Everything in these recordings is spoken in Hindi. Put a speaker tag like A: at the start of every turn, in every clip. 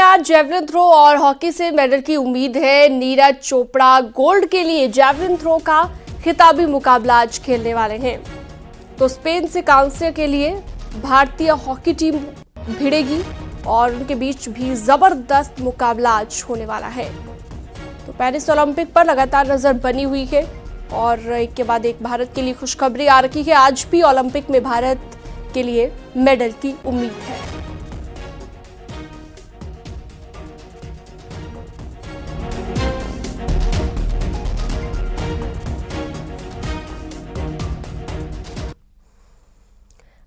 A: आज जेवलिन थ्रो और हॉकी से मेडल की उम्मीद है। नीरज चोपड़ा गोल्ड के लिए जेवलिन थ्रो का खिताबी मुकाबला आज खेलने वाले हैं। तो स्पेन से कांस्य के लिए भारतीय हॉकी टीम भिड़ेगी और उनके बीच भी जबरदस्त मुकाबला आज होने वाला है। तो पेरिस ओलंपिक पर लगातार नजर बनी हुई है और एक के बाद एक भारत के लिए खुशखबरी आ रही है। आज भी ओलंपिक में भारत के लिए मेडल की उम्मीद है।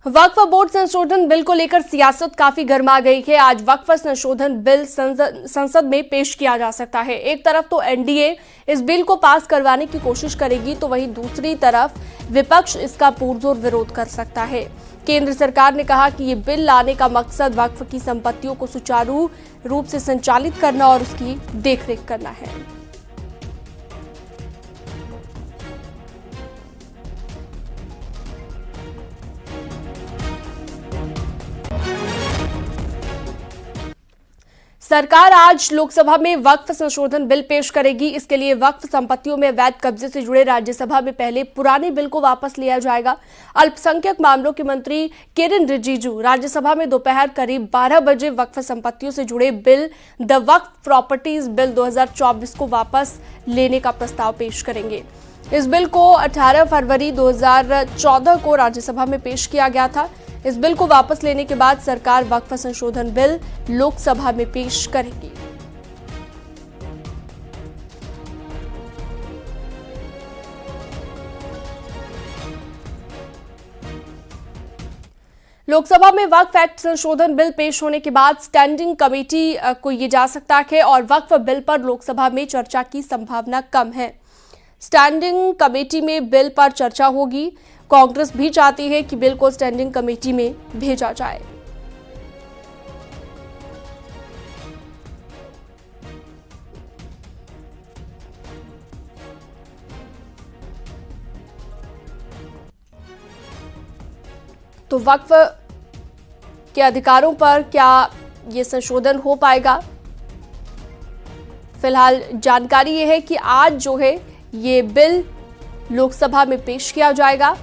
A: वक्फ बोर्ड संशोधन बिल को लेकर सियासत काफी गर्मा गई है। आज वक्फ संशोधन बिल संसद में पेश किया जा सकता है। एक तरफ तो एनडीए इस बिल को पास करवाने की कोशिश करेगी, तो वहीं दूसरी तरफ विपक्ष इसका पुरजोर विरोध कर सकता है। केंद्र सरकार ने कहा कि ये बिल लाने का मकसद वक्फ की संपत्तियों को सुचारू रूप से संचालित करना और उसकी देखरेख करना है। सरकार आज लोकसभा में वक्फ संशोधन बिल पेश करेगी। इसके लिए वक्फ संपत्तियों में अवैध कब्जे से जुड़े राज्यसभा में पहले पुराने बिल को वापस लिया जाएगा। अल्पसंख्यक मामलों के मंत्री किरेन रिजिजू राज्यसभा में दोपहर करीब 12 बजे वक्फ संपत्तियों से जुड़े bill the Waqf properties bill 2024 को वापस लेने का प्रस्ताव पेश करेंगे। इस बिल को 18 फरवरी 2014 को राज्यसभा में पेश किया गया था। इस बिल को वापस लेने के बाद सरकार वक्फ संशोधन बिल लोकसभा में पेश करेगी। लोकसभा में वक्फ एक्ट संशोधन बिल पेश होने के बाद स्टैंडिंग कमेटी को ये जा सकता है और वक्फ बिल पर लोकसभा में चर्चा की संभावना कम है। स्टैंडिंग कमेटी में बिल पर चर्चा होगी। कांग्रेस भी चाहती है कि बिल को स्टैंडिंग कमेटी में भेजा जाए। तो वक्फ के अधिकारों पर क्या ये संशोधन हो पाएगा? फिलहाल जानकारी ये है कि आज जो है ये बिल लोकसभा में पेश किया जाएगा।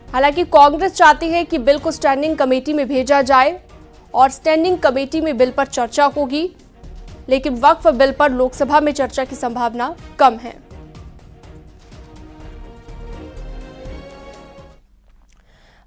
A: हालांकि कांग्रेस चाहती है कि बिल को स्टैंडिंग कमेटी में भेजा जाए और स्टैंडिंग कमेटी में बिल पर चर्चा होगी, लेकिन वक्फ बिल पर लोकसभा में चर्चा की संभावना कम है।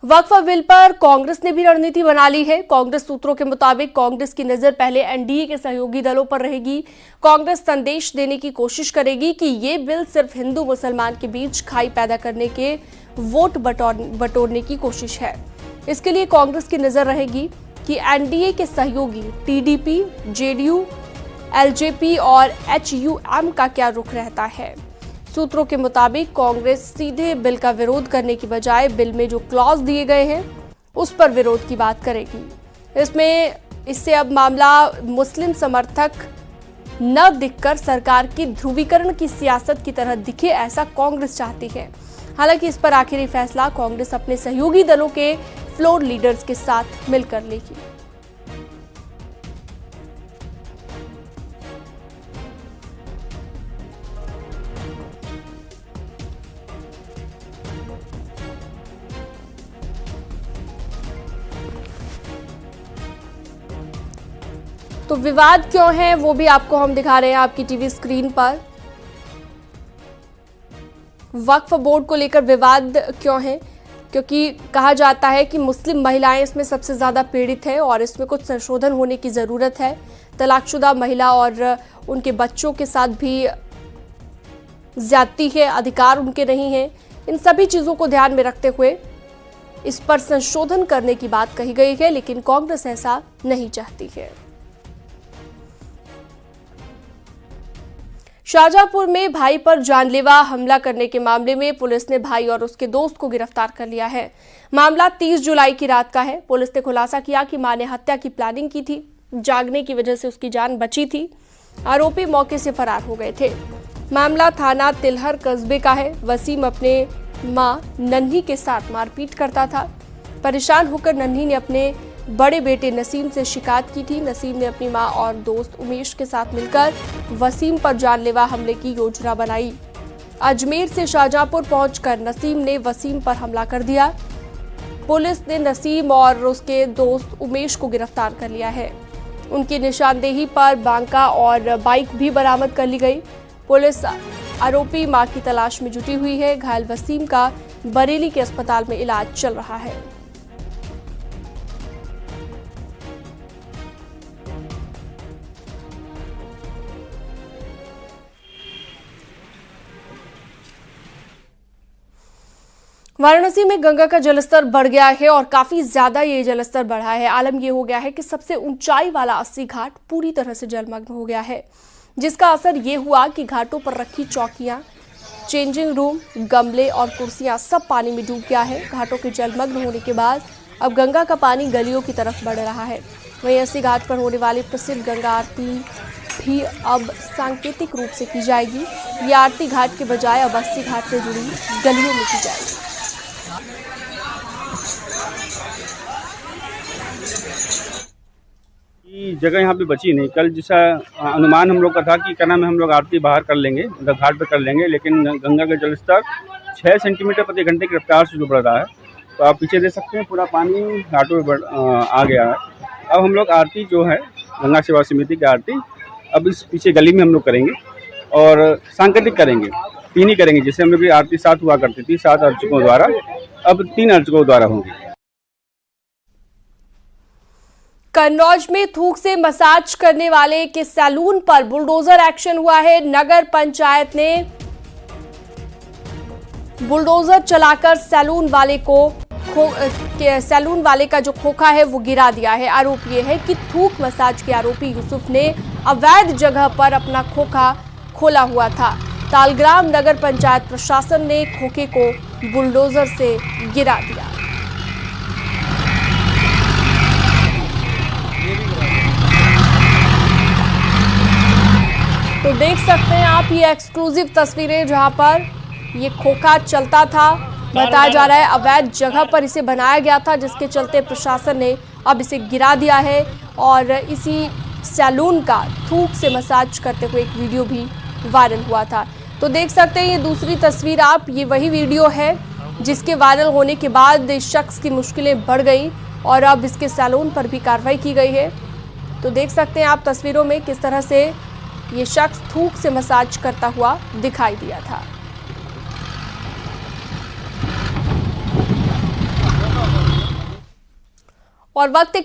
A: वक्फ बिल पर कांग्रेस ने भी रणनीति बना ली है। कांग्रेस सूत्रों के मुताबिक कांग्रेस की नजर पहले एनडीए के सहयोगी दलों पर रहेगी। कांग्रेस संदेश देने की कोशिश करेगी कि ये बिल सिर्फ हिंदू मुसलमान के बीच खाई पैदा करने के वोट बटोरने की कोशिश है। इसके लिए कांग्रेस की नजर रहेगी कि एनडीए के सहयोगी टीडीपी, जेडीयू, एलजेपी और एचयूएम का क्या रुख रहता है। सूत्रों के मुताबिक कांग्रेस सीधे बिल का विरोध करने की बजाय बिल में जो क्लॉज दिए गए हैं उस पर विरोध की बात करेगी। इससे अब मामला मुस्लिम समर्थक न दिखकर सरकार की ध्रुवीकरण की सियासत की तरह दिखे, ऐसा कांग्रेस चाहती है। हालांकि इस पर आखिरी फैसला कांग्रेस अपने सहयोगी दलों के फ्लोर लीडर्स के साथ मिलकर लेगी। तो विवाद क्यों है वो भी आपको हम दिखा रहे हैं आपकी टीवी स्क्रीन पर। वक्फ बोर्ड को लेकर विवाद क्यों है? क्योंकि कहा जाता है कि मुस्लिम महिलाएं इसमें सबसे ज्यादा पीड़ित है और इसमें कुछ संशोधन होने की जरूरत है। तलाकशुदा महिला और उनके बच्चों के साथ भी ज्यादती है, अधिकार उनके नहीं है। इन सभी चीजों को ध्यान में रखते हुए इस पर संशोधन करने की बात कही गई है, लेकिन कांग्रेस ऐसा नहीं चाहती है। शाहजहांपुर में भाई पर जानलेवा हमला करने के मामले में पुलिस ने भाई और उसके दोस्त को गिरफ्तार कर लिया है। मामला 30 जुलाई की रात का है। पुलिस ने खुलासा किया कि मां ने हत्या की प्लानिंग की थी, जागने की वजह से उसकी जान बची थी। आरोपी मौके से फरार हो गए थे। मामला थाना तिलहर कस्बे का है। वसीम अपने मां नन्ही के साथ मारपीट करता था। परेशान होकर नन्ही ने अपने बड़े बेटे नसीम से शिकायत की थी। नसीम ने अपनी मां और दोस्त उमेश के साथ मिलकर वसीम पर जानलेवा हमले की योजना बनाई। अजमेर से शाहजहांपुर पहुंचकर नसीम ने वसीम पर हमला कर दिया। पुलिस ने नसीम और उसके दोस्त उमेश को गिरफ्तार कर लिया है। उनकी निशानदेही पर बांका और बाइक भी बरामद कर ली गई। पुलिस आरोपी मां की तलाश में जुटी हुई है। घायल वसीम का बरेली के अस्पताल में इलाज चल रहा है। वाराणसी में गंगा का जलस्तर बढ़ गया है और काफी ज्यादा ये जलस्तर बढ़ा है। आलम ये हो गया है कि सबसे ऊंचाई वाला 80 घाट पूरी तरह से जलमग्न हो गया है, जिसका असर ये हुआ कि घाटों पर रखी चौकियां, चेंजिंग रूम, गमले और कुर्सियां सब पानी में डूब गया है। घाटों के जलमग्न होने के बाद अब गंगा का पानी गलियों की तरफ बढ़ रहा है। वहीं 80 घाट पर होने वाली प्रसिद्ध गंगा आरती भी अब सांकेतिक रूप से की जाएगी। ये आरती घाट के बजाय अब 80 घाट से जुड़ी गलियों में की जाएगी।
B: जगह यहाँ पे बची नहीं। कल जैसा अनुमान हम लोग का था कि क्या नाम है, हम लोग आरती बाहर कर लेंगे, मतलब घाट पे कर लेंगे, लेकिन गंगा का जलस्तर 6 सेंटीमीटर प्रति घंटे की रफ्तार से जो बढ़ रहा है, तो आप पीछे देख सकते हैं पूरा पानी घाटों में आ गया है। अब हम लोग आरती जो है गंगा सेवा समिति की आरती अब इस पीछे गली में हम लोग करेंगे और सांकेतिक करेंगे, 3 ही करेंगे। जैसे हम लोग की आरती 7 हुआ करती थी, 7 अर्चकों द्वारा, अब 3 अर्चकों द्वारा होंगी।
A: कन्नौज में थूक से मसाज करने वाले के सैलून पर बुलडोजर एक्शन हुआ है। नगर पंचायत ने बुलडोजर चलाकर सैलून वाले का जो खोखा है वो गिरा दिया है। आरोप ये है कि थूक मसाज के आरोपी यूसुफ ने अवैध जगह पर अपना खोखा खोला हुआ था। तालग्राम नगर पंचायत प्रशासन ने खोखे को बुलडोजर से गिरा दिया। तो देख सकते हैं आप ये एक्सक्लूसिव तस्वीरें, जहां पर ये खोखा चलता था। बताया जा रहा है अवैध जगह पर इसे बनाया गया था, जिसके चलते प्रशासन ने अब इसे गिरा दिया है। और इसी सैलून का थूक से मसाज करते हुए एक वीडियो भी वायरल हुआ था। तो देख सकते हैं ये दूसरी तस्वीर आप, ये वही वीडियो है जिसके वायरल होने के बाद इस शख्स की मुश्किलें बढ़ गई और अब इसके सैलून पर भी कार्रवाई की गई है। तो देख सकते हैं आप तस्वीरों में किस तरह से ये शख्स थूक से मसाज करता हुआ दिखाई दिया था। और वक्त